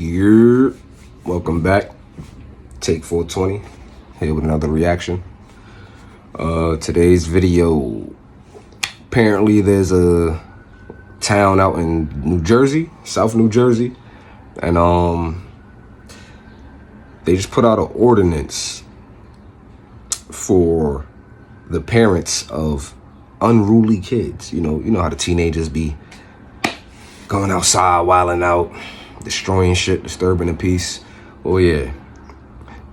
You're welcome back. TAKE420 here with another reaction. Today's video. Apparently, there's a town out in New Jersey, South New Jersey, and they just put out an ordinance for the parents of unruly kids. You know how the teenagers be going outside, wilding out, destroying shit, disturbing the peace. Oh yeah,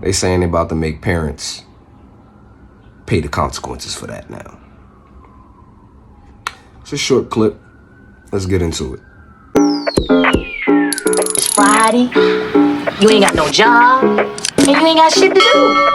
they saying they about to make parents pay the consequences for that now. It's a short clip. Let's get into it. It's Friday. You ain't got no job, and you ain't got shit to do.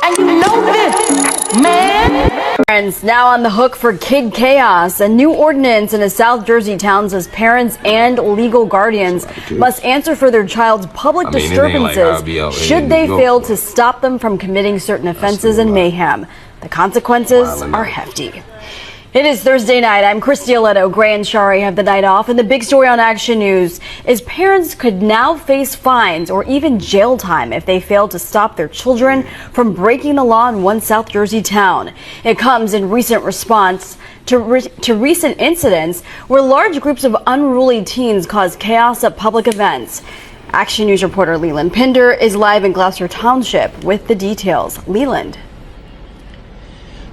And you know this, man. Parents now on the hook for kid chaos. A new ordinance in a South Jersey town says parents and legal guardians must answer for their child's public disturbances should they fail to stop them from committing certain offenses and mayhem. The consequences are hefty. It is Thursday night. I'm Christy Aletto. Gray and Shari have the night off, and the big story on Action News is parents could now face fines or even jail time if they fail to stop their children from breaking the law in one South Jersey town. It comes in recent response to recent incidents where large groups of unruly teens cause chaos at public events. Action News reporter Leland Pinder is live in Gloucester Township with the details. Leland.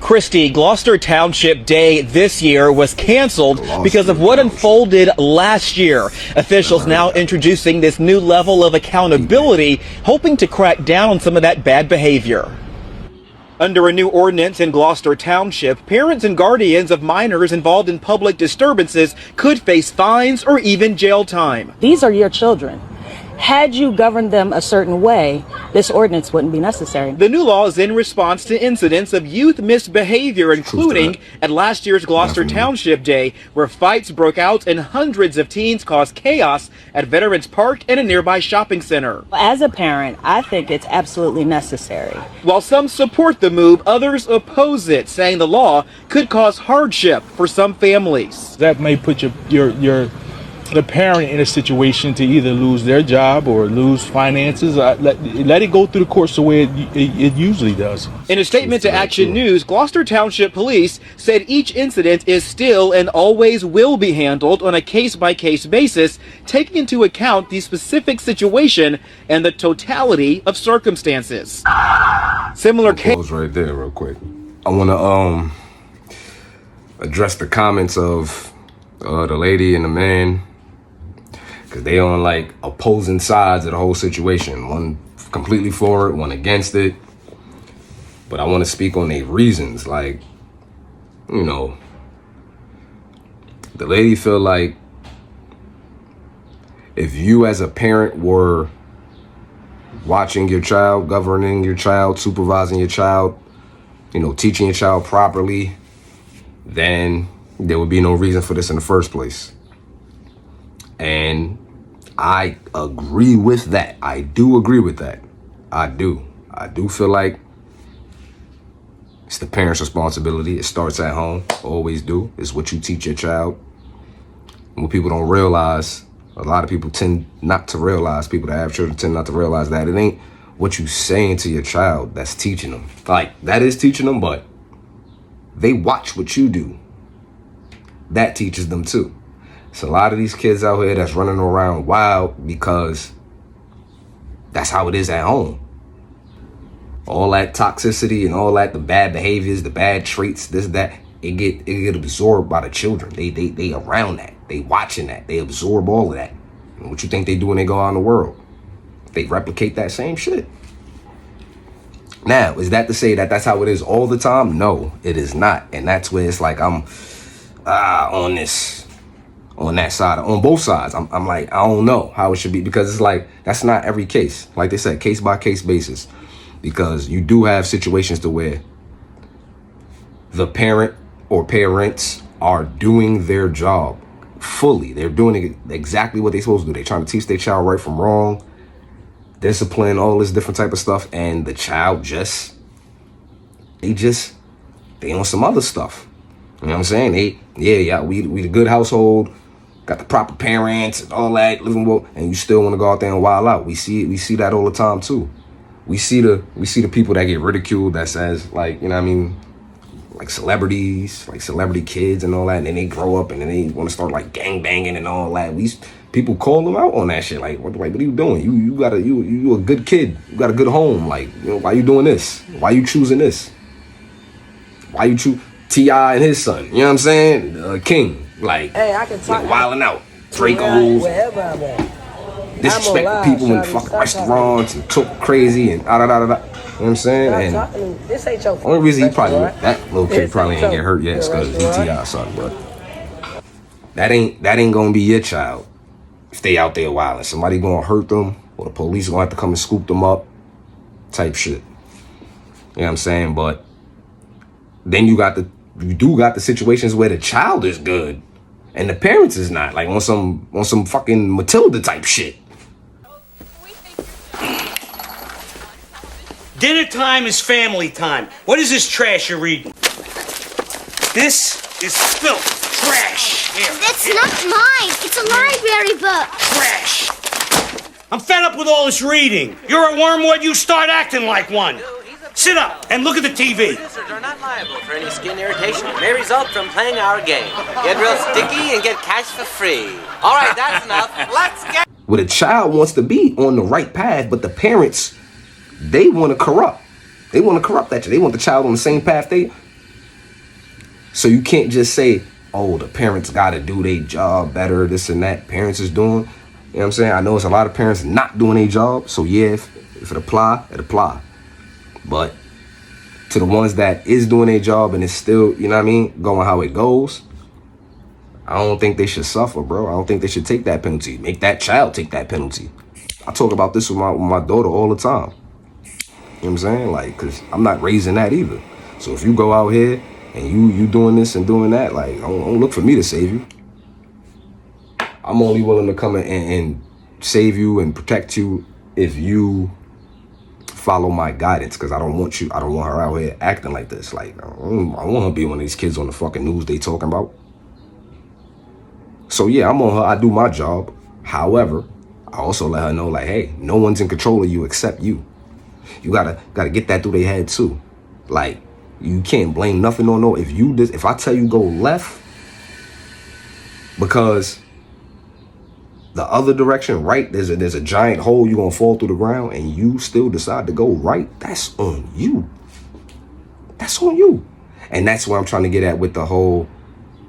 Christy, Gloucester Township Day this year was canceled because of what unfolded last year. Officials now introducing this new level of accountability, hoping to crack down on some of that bad behavior. Under a new ordinance in Gloucester Township, parents and guardians of minors involved in public disturbances could face fines or even jail time. These are your children. Had you governed them a certain way, this ordinance wouldn't be necessary. The new law is in response to incidents of youth misbehavior, including at last year's Gloucester Township Day, where fights broke out and hundreds of teens caused chaos at Veterans Park and a nearby shopping center. As a parent, I think it's absolutely necessary. While some support the move, others oppose it, saying the law could cause hardship for some families. That may put the parent in a situation to either lose their job or lose finances. Let it go through the courts the way it usually does. In a statement to Action News, Gloucester Township Police said each incident is still and always will be handled on a case-by-case basis, taking into account the specific situation and the totality of circumstances. Similar case right there real quick. I want to address the comments of the lady and the man, because they on like opposing sides of the whole situation. One completely for it, one against it. But I want to speak on their reasons. Like, the lady feel like if you as a parent were watching your child, governing your child, supervising your child, teaching your child properly, then there would be no reason for this in the first place. And I agree with that. I do agree with that. I do feel like it's the parent's responsibility. It starts at home. Always do. It's what you teach your child. And what people don't realize, a lot of people tend not to realize, people that have children tend not to realize that it ain't what you saying to your child that's teaching them. Like, that is teaching them, but they watch what you do. That teaches them too. It's a lot of these kids out here that's running around wild because that's how it is at home. All that toxicity and all that, the bad behaviors, the bad traits, this, that, it get absorbed by the children. They around that. They watching that. They absorb all of that. And what you think they do when they go out in the world? They replicate that same shit. Now, is that to say that that's how it is all the time? No, it is not. And that's where it's like I'm on that side, on both sides. I'm like, I don't know how it should be, because it's like, that's not every case. Like they said, case by case basis, because you do have situations to where the parent or parents are doing their job fully. They're doing exactly what they're supposed to do. They're trying to teach their child right from wrong, discipline, all this different type of stuff. And the child they on some other stuff. You know what I'm saying? We the good household. got the proper parents and all that, living well, and you still want to go out there and wild out. We see that all the time too. We see the people that get ridiculed that says, like, you know what I mean, like celebrities, like celebrity kids and all that, and then they grow up and then they want to start like gang banging and all that. People call them out on that shit. Like, what are you doing? You a good kid. You got a good home. Like, you know, why you doing this? Why you choosing this? Why you choose T.I. and his son? You know what I'm saying? King. Like, hey, I can talk wilding out. Dracos. Wherever I'm at. Disrespecting people in fucking restaurants and talk crazy and da da da da. You know what I'm saying? And this ain't your only reason he probably that little kid probably ain't get hurt yet is because he T.I. son. But that ain't gonna be your child. If they out there wilding, somebody gonna hurt them, or the police gonna have to come and scoop them up, type shit. You know what I'm saying? But then you do got the situations where the child is good and the parents is not, like on some fucking Matilda type shit. Dinner time is family time. What is this trash you're reading? This is filth. Trash. Here. That's not mine. It's a library book. Trash. I'm fed up with all this reading. You're a wormwood, you start acting like one. Sit up and look at the TV. Users are not liable for any skin irritation. It may result from playing our game. Get real sticky and get cash for free. All right, that's enough. Let's get... Where the child wants to be on the right path, but the parents, they want to corrupt. They want to corrupt that child. They want the child on the same path So you can't just say, oh, the parents got to do their job better, this and that. Parents is doing, you know what I'm saying? I know it's a lot of parents not doing their job. So yeah, if it apply, it apply. But to the ones that is doing their job and it's still, you know what I mean, going how it goes, I don't think they should suffer, bro. I don't think they should take that penalty. Make that child take that penalty. I talk about this with my daughter all the time. You know what I'm saying? Like, because I'm not raising that either. So if you go out here and you doing this and doing that, like, don't look for me to save you. I'm only willing to come and save you and protect you if you follow my guidance, because I don't want her out here acting like this. Like, I want her to be one of these kids on the fucking news they talking about. So yeah, I'm on her. I do my job. However, I also let her know, like, hey, no one's in control of you except you. You gotta get that through their head too. Like, you can't blame nothing on no. If I tell you go left because the other direction, right, there's a giant hole, you're gonna fall through the ground, and you still decide to go right, that's on you. That's on you. And that's what I'm trying to get at with the whole,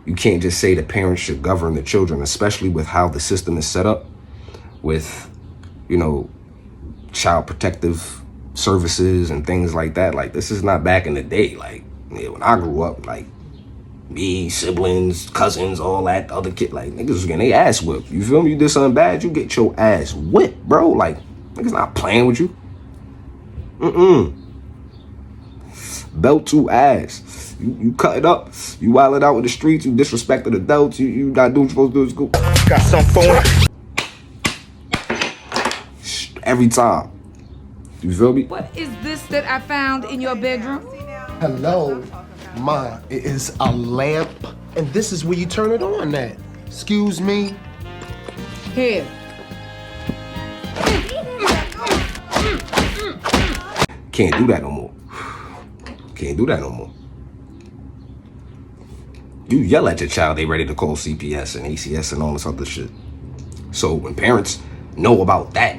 you can't just say the parents should govern the children, especially with how the system is set up with, you know, child protective services and things like that. Like, this is not back in the day. Like, yeah, when I grew up, like, me, siblings, cousins, all that, other kid, like, niggas was getting their ass whipped. You feel me? You did something bad, you get your ass whipped, bro. Like, niggas not playing with you. Belt to ass. You cut it up. You wild it out with the streets. You disrespected adults. You not doing what you're supposed to do at school. Got something for it. Every time. You feel me? What is this that I found in your bedroom? Hello, ma. It is a lamp, and this is where you turn it on at. Excuse me. Here. Can't do that no more. Can't do that no more. You yell at your child, they ready to call CPS and ACS and all this other shit. So when parents know about that,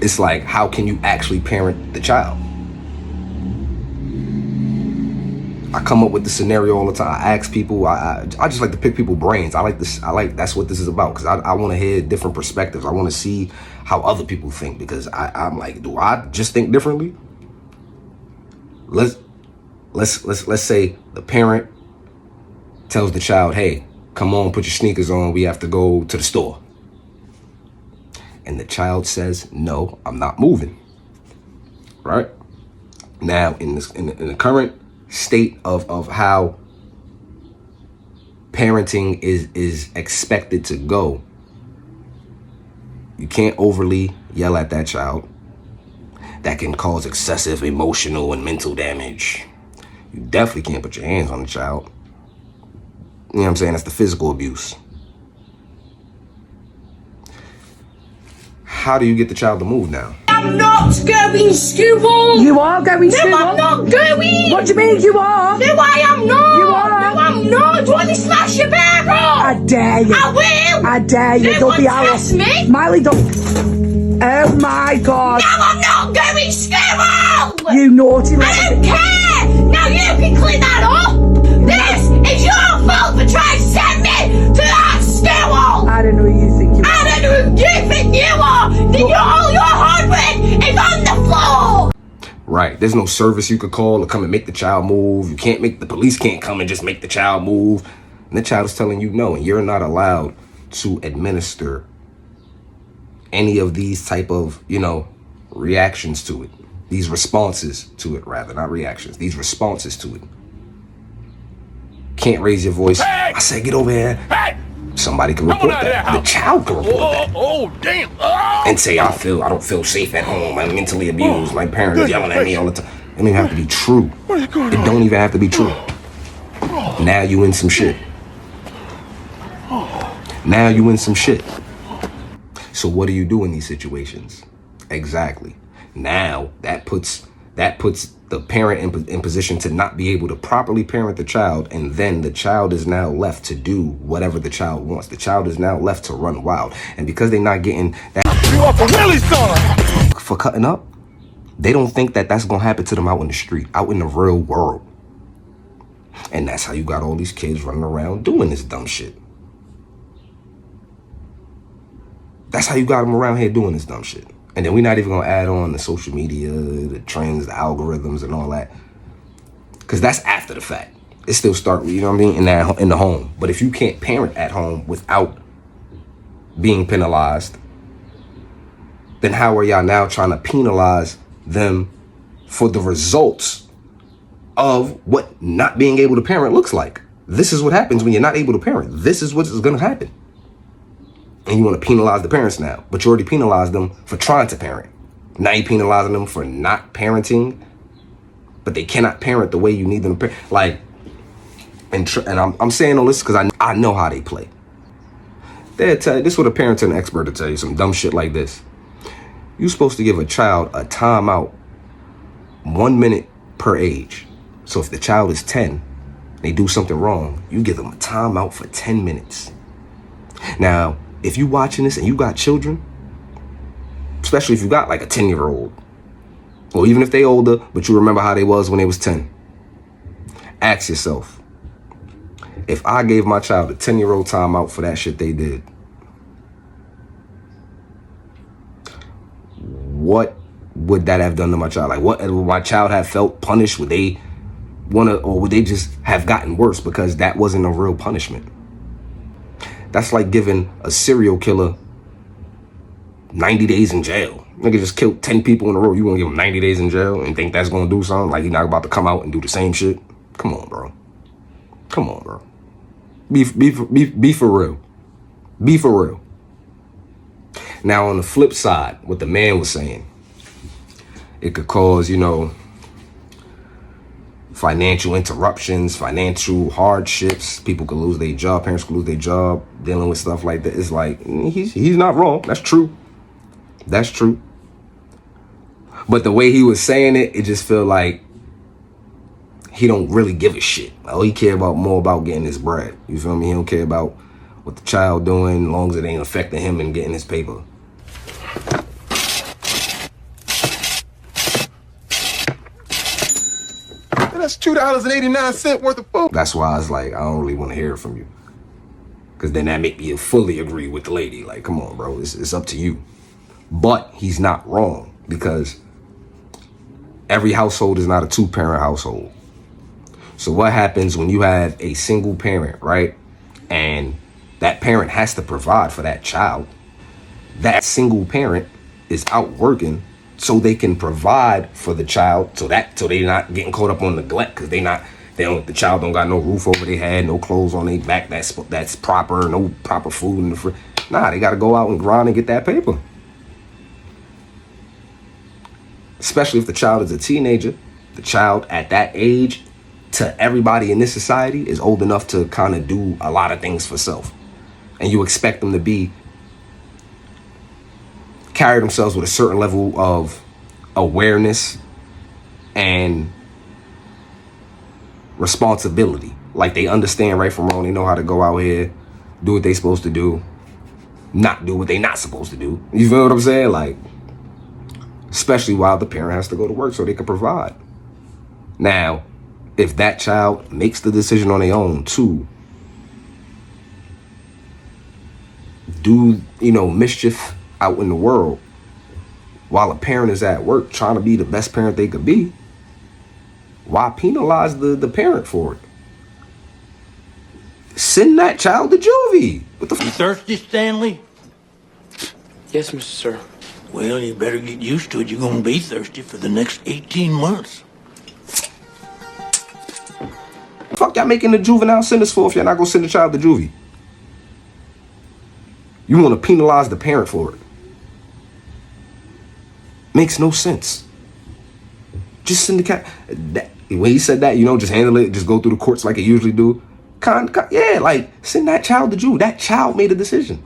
it's like, how can you actually parent the child? I come up with the scenario all the time. I ask people, I just like to pick people's brains. That's what this is about, because I want to hear different perspectives. I want to see how other people think, because I'm like, do I just think differently? Let's say the parent tells the child, hey, come on, put your sneakers on, we have to go to the store. And the child says, no, I'm not moving. Right? Now, in the current state of how parenting is expected to go, you can't overly yell at that child. That can cause excessive emotional and mental damage. You definitely can't put your hands on the child. You know what I'm saying? That's the physical abuse. how do you get the child to move now? I'm not going school. You are going school. No, I'm not going. What do you mean you are? No, I am not. You are. No, I'm not. Do you want to smash your bear up? I dare you. I will. I dare you. No Don't one be test me. Miley, don't. Oh my God. No, I'm not going school. You naughty lady. I don't care. Now you can clean that up. This is your fault for trying to send me to that school. I don't know who you think you are. I don't know who you think you are. All your hard work is on the floor. Right. There's no service you could call to come and make the child move. You can't make the police can't come and just make the child move. And the child is telling you no, and you're not allowed to administer any of these type of, reactions to it. These responses to it, rather, not reactions. These responses to it. Can't raise your voice. Hey! I said, get over here. Hey! Somebody can report that. The child can report that. Oh, damn. And say, I don't feel safe at home. I'm mentally abused. My parents are yelling at me all the time. It don't even have to be true. It don't even have to be true. Now you in some shit. Now you in some shit. So what do you do in these situations? Exactly. Now that puts the parent in position to not be able to properly parent the child, and then the child is now left to do whatever the child wants. The child is now left to run wild. And because they're not getting that for cutting up, they don't think that that's going to happen to them out in the street, out in the real world. And that's how you got all these kids running around doing this dumb shit. That's how you got them around here doing this dumb shit. And then we're not even gonna add on the social media, the trends, the algorithms, and all that, because that's after the fact. It still start, in the home. But if you can't parent at home without being penalized, then how are y'all now trying to penalize them for the results of what not being able to parent looks like? This is what happens when you're not able to parent. This is what is gonna happen. And you want to penalize the parents now, but you already penalized them for trying to parent. Now you're penalizing them for not parenting, but they cannot parent the way you need them to parent. I'm saying all this because I know how they play. They'll tell you, this is what a parent's an expert to tell you, some dumb shit like this. You're supposed to give a child a timeout 1 minute per age. So if the child is 10, they do something wrong, you give them a timeout for 10 minutes. Now, if you watching this and you got children, especially if you got like a 10-year-old, or even if they older, but you remember how they was when they was 10, ask yourself, if I gave my child a 10-year-old timeout for that shit they did, what would that have done to my child? Like, what would my child have felt punished? Would they or would they just have gotten worse because that wasn't a real punishment? That's like giving a serial killer 90 days in jail. Nigga just killed 10 people in a row. You gonna give him 90 days in jail and think that's gonna do something? Like he's not about to come out and do the same shit? Come on, bro. Come on, bro. Be for real. Be for real. Now, on the flip side, what the man was saying, it could cause, financial interruptions, financial hardships. People could lose their job. Parents could lose their job dealing with stuff like that. It's like, he's not wrong. That's true. That's true. But the way he was saying it, it just feel like he don't really give a shit. All he care about more about getting his bread. You feel me? He don't care about what the child doing as long as it ain't affecting him and getting his paper. That's $2.89 worth of food. That's why I was like, I don't really want to hear it from you. Because then that make me fully agree with the lady. Like, come on, bro. It's up to you. But he's not wrong, because every household is not a two-parent household. So what happens when you have a single parent, right? And that parent has to provide for that child. That single parent is out working so they can provide for the child, so they're not getting caught up on neglect, because the child don't got no roof over their head, no clothes on their back that's proper, no proper food in the fridge. Nah, they got to go out and grind and get that paper. Especially if the child is a teenager. The child at that age, to everybody in this society, is old enough to kind of do a lot of things for self. And you expect them to be carry themselves with a certain level of awareness and responsibility. Like they understand right from wrong. They know how to go out here, do what they supposed to do, not do what they not supposed to do. You feel what I'm saying? Like, especially while the parent has to go to work so they can provide. Now, if that child makes the decision on their own to do, mischief out in the world while a parent is at work trying to be the best parent they could be, why penalize the parent for it? Send that child to juvie. What the You thirsty, Stanley? Yes, Mr. Sir. Well, you better get used to it. You're gonna be thirsty for the next 18 months. Fuck y'all making the juvenile sentence for if y'all not gonna send the child to juvie? You want to penalize the parent for it? Makes no sense. Just send the cat. When he said that, just handle it, just go through the courts like it usually do. Yeah, like send that child to juvie. That child made a decision,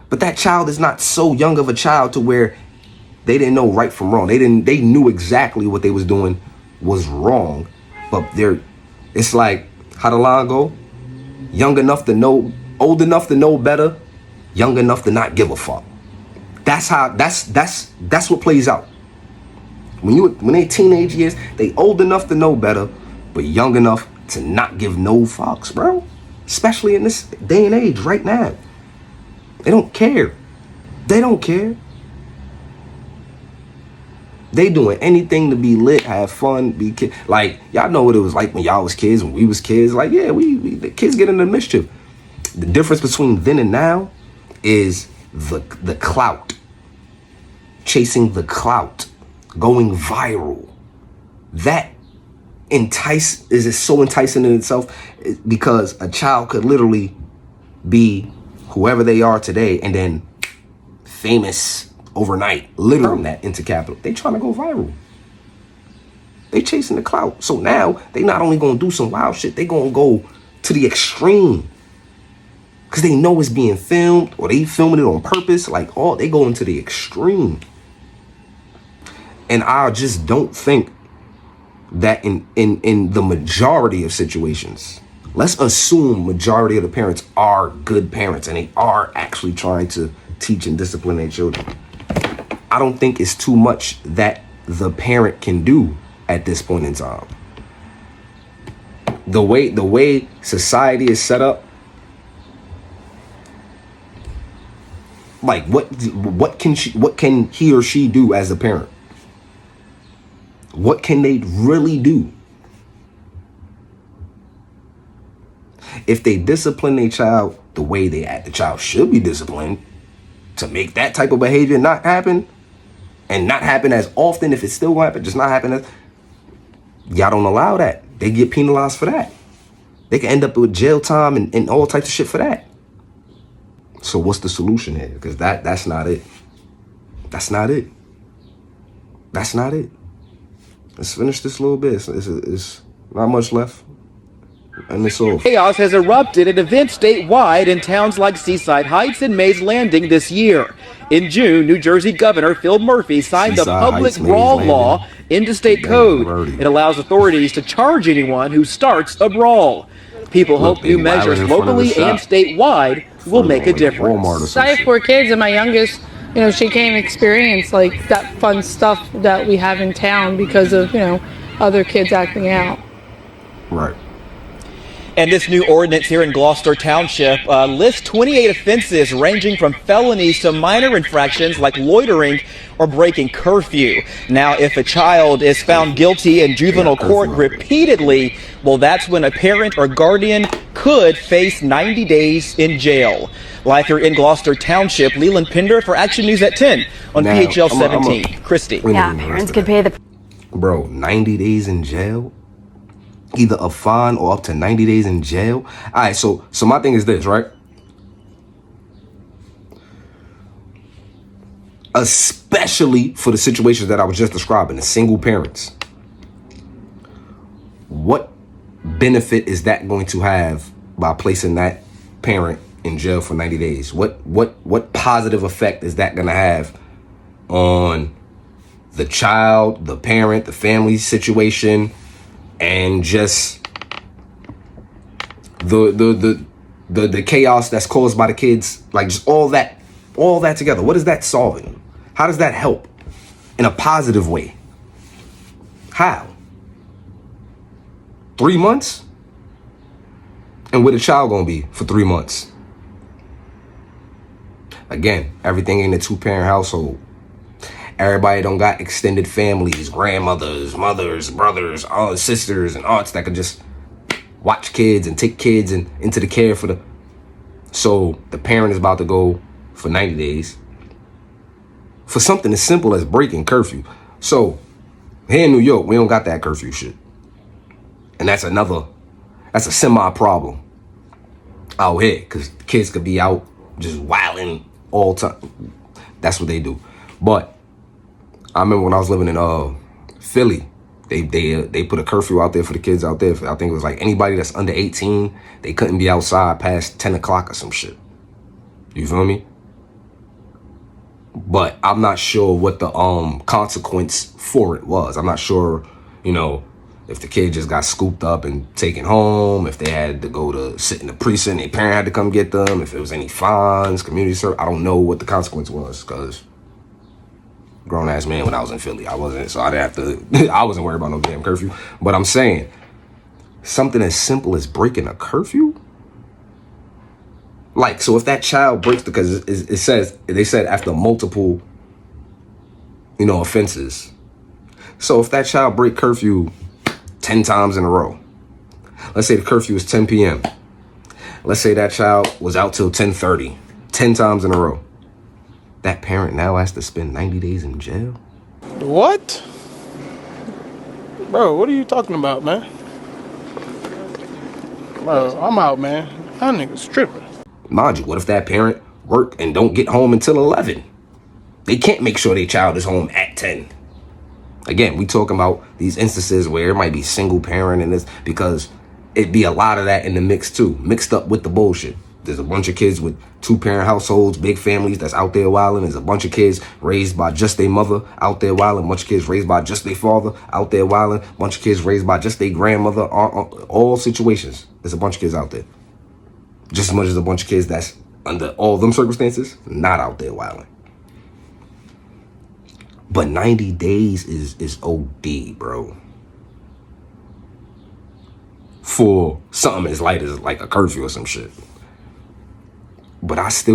but that child is not so young of a child to where they didn't know right from wrong. They knew exactly what they was doing was wrong, but it's like how the line go: young enough to know, old enough to know better, young enough to not give a fuck. That's what plays out. When they teenage years, they old enough to know better, but young enough to not give no fucks, bro. Especially in this day and age right now. They don't care. They don't care. They doing anything to be lit, have fun, be kid. Like, y'all know what it was like when y'all was kids, when we was kids. Like, yeah, the kids get into mischief. The difference between then and now is the clout. Chasing the clout. Going viral. That is so enticing in itself because a child could literally be whoever they are today and then famous overnight, literally that into capital. They trying to go viral. They chasing the clout. So now they not only gonna do some wild shit, they gonna go to the extreme because they know it's being filmed or they filming it on purpose. Like, they go into the extreme. And I just don't think that in the majority of situations, let's assume majority of the parents are good parents and they are actually trying to teach and discipline their children. I don't think it's too much that the parent can do at this point in time. The way society is set up, like what can he or she do as a parent? What can they really do? If they discipline their child the way the child should be disciplined to make that type of behavior not happen, and not happen as often, if it's still going to happen, just not happen y'all don't allow that. They get penalized for that. They can end up with jail time and all types of shit for that. So what's the solution here? Because that's not it. That's not it. That's not it. Let's finish this little bit. It's not much left. And it's over. Chaos has erupted at events statewide in towns like Seaside Heights and Mays Landing this year. In June, New Jersey Governor Phil Murphy signed the public brawl law into state code. It allows authorities to charge anyone who starts a brawl. People hope new measures locally and statewide will make a difference. I have 4 kids, and my youngest, she can't experience like that fun stuff that we have in town because of, other kids acting out. Right. And this new ordinance here in Gloucester Township lists 28 offenses ranging from felonies to minor infractions like loitering or breaking curfew. Now, if a child is found guilty in juvenile court repeatedly, well, that's when a parent or guardian could face 90 days in jail. Live here in Gloucester Township, Leland Pinder for Action News at 10 on PHL 17. Christy. Yeah, parents could pay the... Bro, 90 days in jail? Either a fine or up to 90 days in jail? All right, so my thing is this, right? Especially for the situations that I was just describing, the single parents. What benefit is that going to have by placing that parent in jail for 90 days? What positive effect is that going to have on the child, the parent, the family situation, and just the chaos that's caused by the kids, like just all that together. What is that solving? How does that help in a positive way? How? 3 months? And where the child gonna be for 3 months? Again, everything in a 2-parent household. Everybody don't got extended families, grandmothers, mothers, brothers, aunts, sisters, and aunts that could just watch kids and take kids and into the care for the. So the parent is about to go for 90 days for something as simple as breaking curfew. So here in New York, we don't got that curfew shit. And that's a semi-problem out here, because kids could be out just wilding all time. That's what they do. But I remember when I was living in Philly, they put a curfew out there for the kids out there. I think it was like anybody that's under 18, they couldn't be outside past 10 o'clock or some shit. You feel me? But I'm not sure what the consequence for it was. I'm not sure, if the kid just got scooped up and taken home, if they had to go to sit in the precinct, their parent had to come get them, if there was any fines, community service. I don't know what the consequence was, because grown ass man when I was in Philly, I wasn't worried about no damn curfew. But I'm saying, something as simple as breaking a curfew? Like, so if that child breaks, because they said after multiple, offenses. So if that child break curfew 10 times in a row, let's say the curfew is 10 p.m. Let's say that child was out till 10:30, 10 times in a row. That parent now has to spend 90 days in jail? What? Bro, what are you talking about, man? Bro, I'm out, man. That nigga's tripping. Mind you, what if that parent work and don't get home until 11? They can't make sure their child is home at 10. Again, we talking about these instances where it might be single parent and this, because it'd be a lot of that in the mix too, mixed up with the bullshit. There's a bunch of kids with 2-parent households, big families that's out there wilding. There's a bunch of kids raised by just their mother out there wilding. A bunch of kids raised by just their father out there wilding. A bunch of kids raised by just their grandmother. All situations. There's a bunch of kids out there. Just as much as a bunch of kids that's under all them circumstances, not out there wilding. But 90 days is OD, bro. For something as light as like a curfew or some shit. But I'm just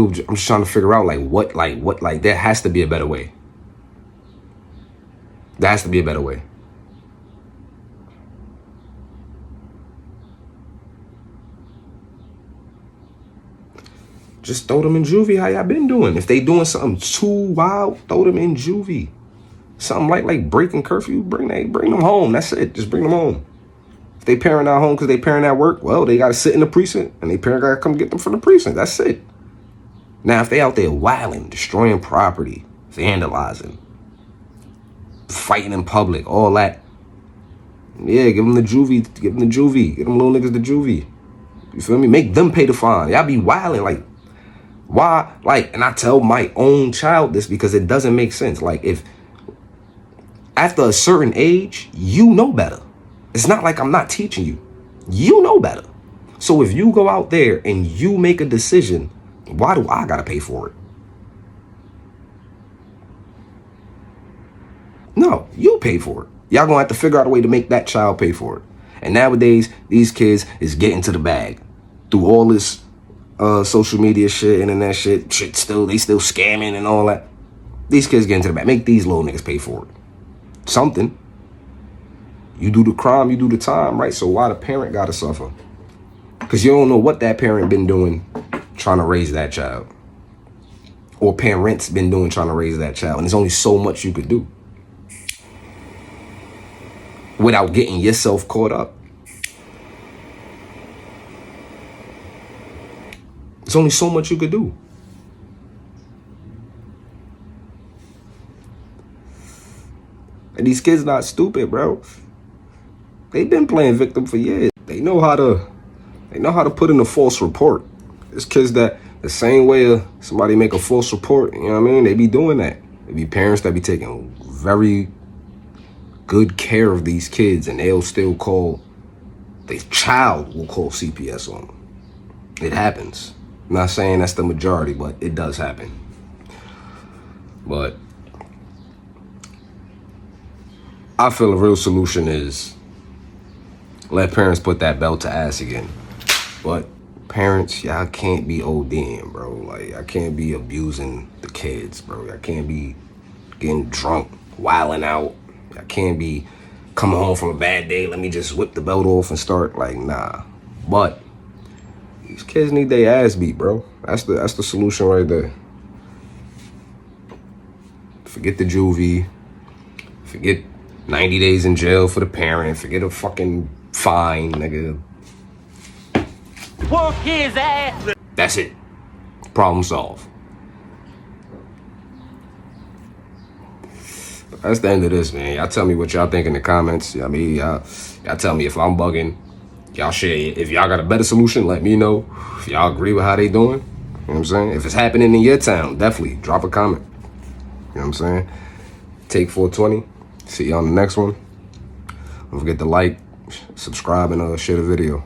trying to figure out what there has to be a better way. There has to be a better way. Just throw them in juvie. How y'all been doing? If they doing something too wild, throw them in juvie. Something like breaking curfew, bring them home. That's it. Just bring them home. If they parent out home because they parent at work, well, they got to sit in the precinct and they parent got to come get them from the precinct. That's it. Now, if they out there wilding, destroying property, vandalizing, fighting in public, all that, yeah, give them the juvie. Give them the juvie. Give them little niggas the juvie. You feel me? Make them pay the fine. Y'all be wilding why? And I tell my own child this because it doesn't make sense. If after a certain age, you know better. It's not like I'm not teaching you. You know better. So if you go out there and you make a decision, why do I gotta pay for it? No, you pay for it. Y'all gonna have to figure out a way to make that child pay for it. And nowadays, these kids is getting to the bag through all this social media shit, internet shit. They still scamming and all that. These kids getting to the bag. Make these little niggas pay for it. Something. You do the crime, you do the time, right? So why the parent gotta suffer? Because you don't know what that parent been doing trying to raise that child. Or parents been doing trying to raise that child. And there's only so much you could do without getting yourself caught up. There's only so much you could do. And these kids not stupid, bro. They've been playing victim for years. They know how to put in a false report. There's kids that the same way somebody make a false report, you know what I mean? They be doing that. There be parents that be taking very good care of these kids, and they'll still call, the child will call CPS on them. It happens. I'm not saying that's the majority, but it does happen. But I feel a real solution is let parents put that belt to ass again. But parents, y'all can't be ODing, bro. Like, I can't be abusing the kids, bro. I can't be getting drunk, wilding out. I can't be coming home from a bad day, let me just whip the belt off and start, like, nah. But these kids need their ass beat, bro. That's the solution right there. Forget the juvie. Forget 90 days in jail for the parent. Forget a fucking fine, nigga. Work his ass. That's it. Problem solved. But that's the end of this, man. Y'all tell me what y'all think in the comments. I mean, y'all tell me if I'm bugging. Y'all share. If y'all got a better solution, let me know. If y'all agree with how they doing, you know what I'm saying? If it's happening in your town, definitely drop a comment. You know what I'm saying? TAKE420. See you on the next one. Don't forget to like, subscribe, and share the video.